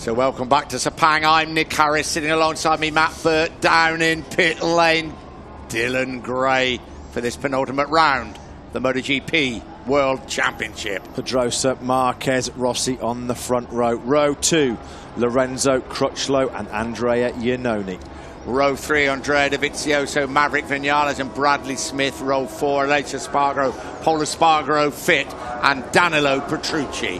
So welcome back to Sepang. I'm Nick Harris, sitting alongside me Matt Burt, down in pit lane Dylan Gray for this penultimate round, the MotoGP World Championship. Pedrosa, Marquez, Rossi on the front row. Row 2, Lorenzo, Crutchlow and Andrea Iannone. Row 3, Andrea Dovizioso, Maverick Vinales and Bradley Smith. Row 4, Alessio Spargaro, Polo Spargaro Fit and Danilo Petrucci.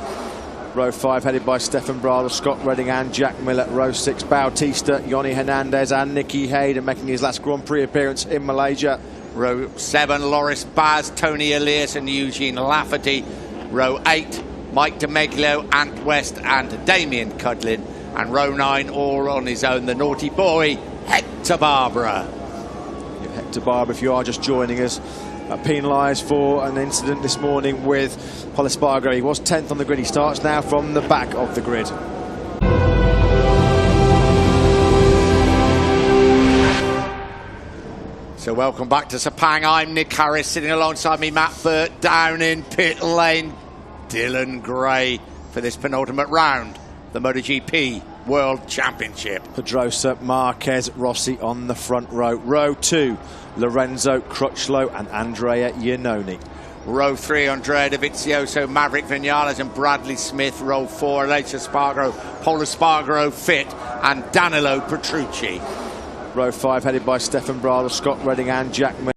Row 5 headed by Stefan Bradl, Scott Redding and Jack Miller. Row 6, Bautista, Yoni Hernandez and Nicky Hayden making his last Grand Prix appearance in Malaysia. Row 7, Loris Baz, Tony Elias and Eugene Lafferty. Row 8, Mike DeMeglio, Ant West and Damien Cudlin. And row 9, all on his own, the naughty boy, Hector Barbera. Yeah, Hector Barbera, if you are just joining us, penalised for an incident this morning with Polo Spargaro. He was 10th on the grid. He starts now from the back of the grid. So welcome back to Sepang. I'm Nick Harris, sitting alongside me Matt Burt, down in pit lane Dylan Gray for this penultimate round, the MotoGP World Championship. Pedrosa, Marquez, Rossi on the front row. Row 2, Lorenzo, Crutchlow and Andrea Iannone. Row 3, Andrea Dovizioso, Maverick Vinales and Bradley Smith. Row 4, Alessio Spargaro, Polo Spargaro Fit and Danilo Petrucci. Row 5 headed by Stefan Bradl, Scott Redding and Jack Miller.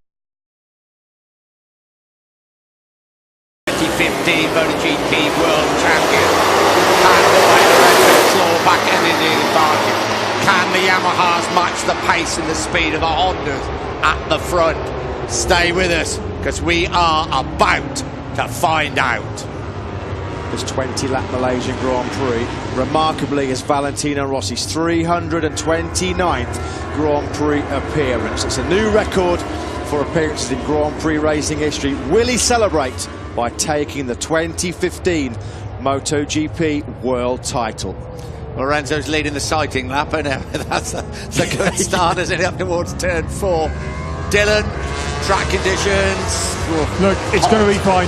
2015 MotoGP World Champion. Can the claw back any advantage? Can the Yamahas match the pace and the speed of the Hondas at the front? Stay with us, because we are about to find out. This 20-lap Malaysian Grand Prix, remarkably, is Valentino Rossi's 329th Grand Prix appearance. It's a new record for appearances in Grand Prix racing history. Will he celebrate by taking the 2015 MotoGP World title? Lorenzo's leading the sighting lap, and that's a good start, isn't it, up towards turn 4. Dylan, track conditions. Look, it's going to be fine.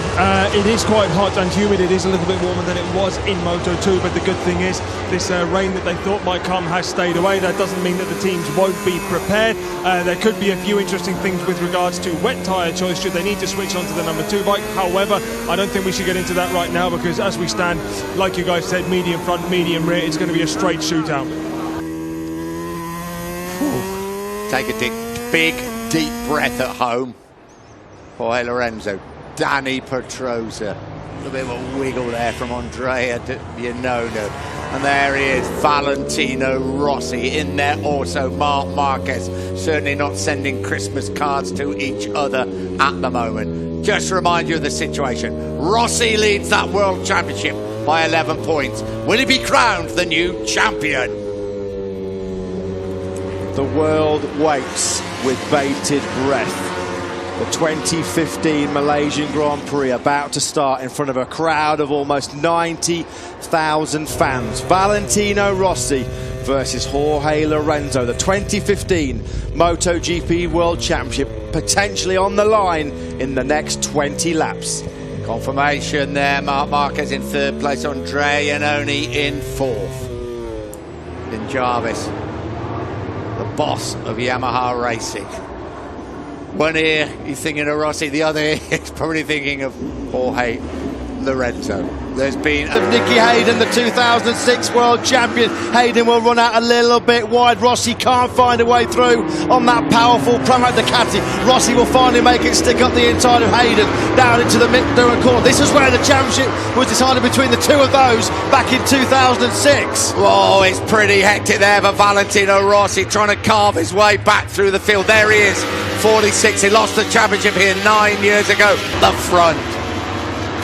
It is quite hot and humid. It is a little bit warmer than it was in Moto2, but the good thing is this rain that they thought might come has stayed away. That doesn't mean that the teams won't be prepared. There could be a few interesting things with regards to wet tyre choice should they need to switch onto the number 2 bike. However, I don't think we should get into that right now, because as we stand, like you guys said, medium front, medium rear, it's going to be a straight shootout. Take a big deep breath at home. Jorge Lorenzo, Danny Pedrosa, a little bit of a wiggle there from Andrea Iannone, and there he is, Valentino Rossi in there also. Marc Marquez certainly not sending Christmas cards to each other at the moment. Just to remind you of the situation, Rossi leads that World Championship by 11 points. Will he be crowned the new champion? The world waits with bated breath. The 2015 Malaysian Grand Prix about to start in front of a crowd of almost 90,000 fans. Valentino Rossi versus Jorge Lorenzo. The 2015 MotoGP World Championship potentially on the line in the next 20 laps. Confirmation there, Marc Marquez in 3rd place, Andrea Iannone in 4th. Then Jarvis, the boss of Yamaha Racing. One ear he's thinking of Rossi, the other ear he's probably thinking of Jorge Lorenzo. There's been Nicky Hayden, the 2006 world champion. Hayden will run out a little bit wide. Rossi can't find a way through on that powerful Pramac Ducati. Rossi will finally make it stick up the inside of Hayden down into the mid-Durham corner. This is where the championship was decided between the two of those back in 2006. Oh, it's pretty hectic there, but Valentino Rossi trying to carve his way back through the field. There he is, 46. He lost the championship here 9 years ago. The front.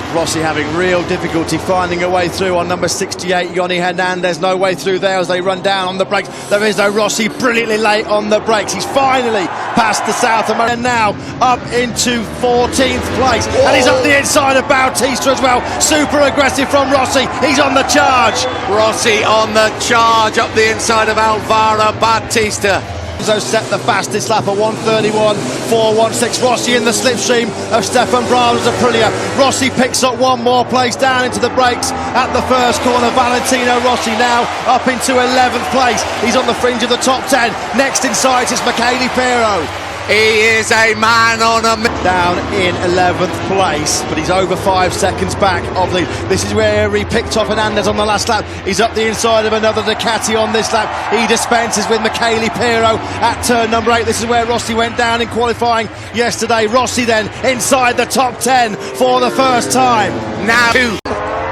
Rossi having real difficulty finding a way through on number 68, Yoni Hernandez. No way through there as they run down on the brakes. There is no Rossi, brilliantly late on the brakes. He's finally past the South American, and now up into 14th place. Whoa. And he's up the inside of Bautista as well. Super aggressive from Rossi. He's on the charge. Rossi on the charge up the inside of Alvaro Bautista. So set the fastest lap at 1:31.416. Rossi in the slipstream of Stefan Bram's Aprilia. Rossi picks up one more place down into the brakes at the first corner. Valentino Rossi now up into 11th place. He's on the fringe of the top 10. Next in sight is Michele Pirro. He is a man on a Down in 11th place, but he's over 5 seconds back of the. This is where he picked off Hernandez on the last lap. He's up the inside of another Ducati on this lap. He dispenses with Michele Pirro at turn number 8. This is where Rossi went down in qualifying yesterday. Rossi then inside the top 10 for the first time. now.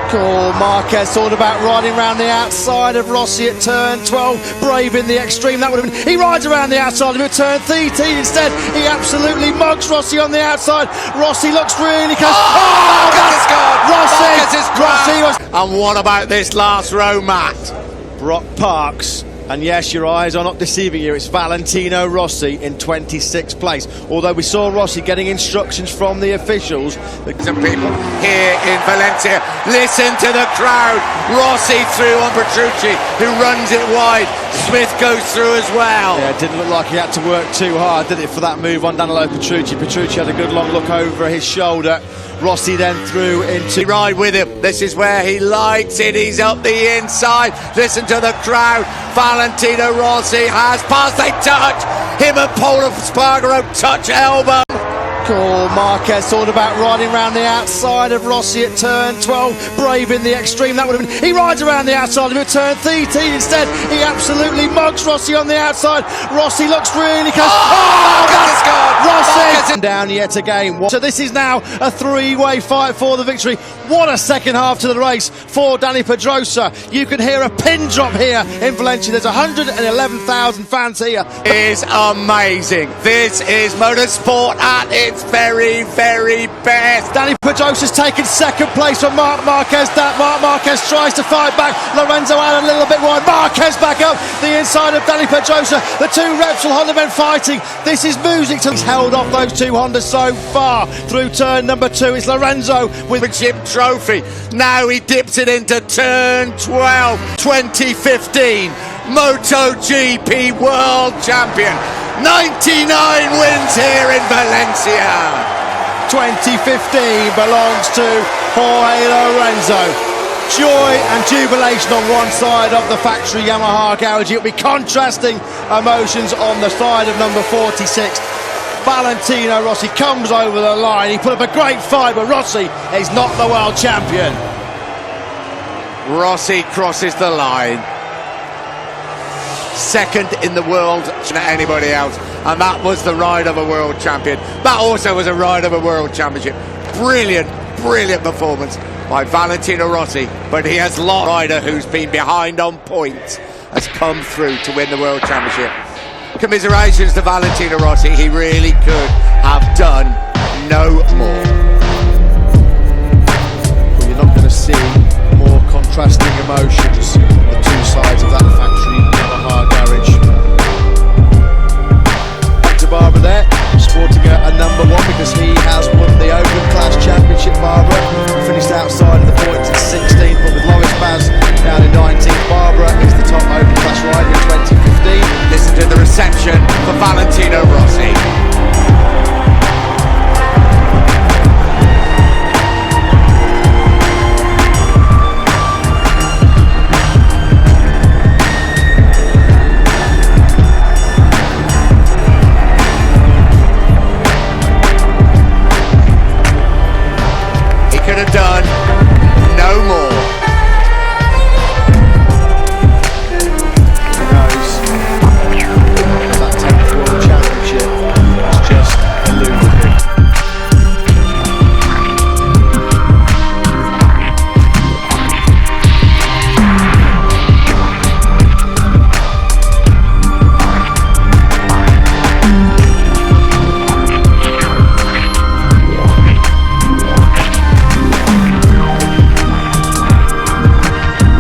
Cool. Marquez thought about riding around the outside of Rossi at turn 12. Brave in the extreme. That would have been. He rides around the outside of him at turn 13. Instead, he absolutely mugs Rossi on the outside. Rossi looks really close. Rossi was. And what about this last row, Matt? Brock Parks. And yes, your eyes are not deceiving you. It's Valentino Rossi in 26th place. Although we saw Rossi getting instructions from the officials. Some people here in Valencia, listen to the crowd. Rossi through on Petrucci, who runs it wide. Smith goes through as well. Yeah, it didn't look like he had to work too hard, did it, for that move on Danilo Petrucci. Petrucci had a good long look over his shoulder. Rossi then through into... Ride with him. This is where he likes it. He's up the inside. Listen to the crowd. Valentino Rossi has passed. They touch. Him and Paul Espargaro touch elbow. Cool. Marquez thought about riding around the outside of Rossi at turn 12. Brave in the extreme. That would have been. He rides around the outside of him at turn 13. Instead, he absolutely mugs Rossi on the outside. Rossi looks really close. Rossi down yet again. So this is now a three-way fight for the victory. What a second half to the race for Dani Pedrosa. You can hear a pin drop here in Valencia. There's 111,000 fans here. It is amazing. This is motorsport at its very, very best. Dani Pedrosa's taken second place from Marc Marquez. Marc Marquez tries to fight back. Lorenzo out a little bit wide. Marquez back up the inside of Dani Pedrosa. The two Repsol Honda men fighting. This is music to... He's held off those two Hondas so far through turn number 2. It's Lorenzo with the chip trophy. Now he dips it into turn 12. 2015 MotoGP World Champion. 99 wins here in Valencia. 2015 belongs to Jorge Lorenzo. Joy and jubilation on one side of the factory Yamaha garage. It'll be contrasting emotions on the side of number 46. Valentino Rossi comes over the line. He put up a great fight, but Rossi is not the world champion. Rossi crosses the line. Second in the world to anybody else, and that was the ride of a world champion. That also was a ride of a world championship. Brilliant, brilliant performance by Valentino Rossi, but he has lost. Rider who's been behind on points has come through to win the world championship. Commiserations to Valentino Rossi. He really could have done no more. Well, you're not going to see more contrasting emotions on the two sides of that factory Yamaha garage. Back to Barbara there, sporting a number 1 because he has won the Open Class Championship. Barbara finished outside of the points at 16th, but with Loris Baz down in 19th. Barbara is the top Open Class rider in 2015. Listen to the reception for Valentino Rossi. He could have done no more.